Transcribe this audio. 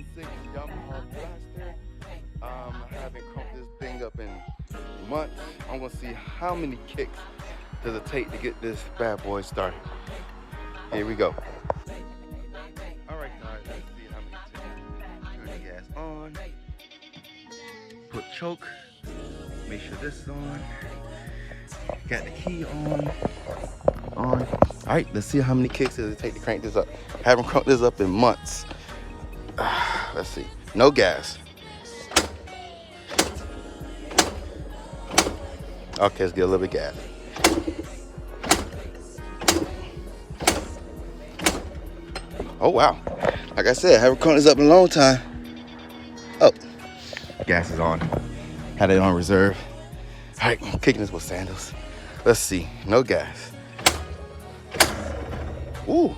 2006 Yamaha Blaster. I haven't cranked this thing up in months. I'm gonna see how many kicks does it take to get this bad boy started. Here we go. All right, guys, let's see how many ticks. Turn the gas on. Put choke. Make sure this is on. Got the key on. All right, let's see how many kicks does it take to crank this up. Haven't cranked this up in months. Let's see. No gas. Okay, let's get a little bit of gas. Oh wow. Like I said, haven't cranked this up in a long time. Oh, gas is on. Had it on reserve. All right, I'm kicking this with sandals. Let's see. No gas. Ooh.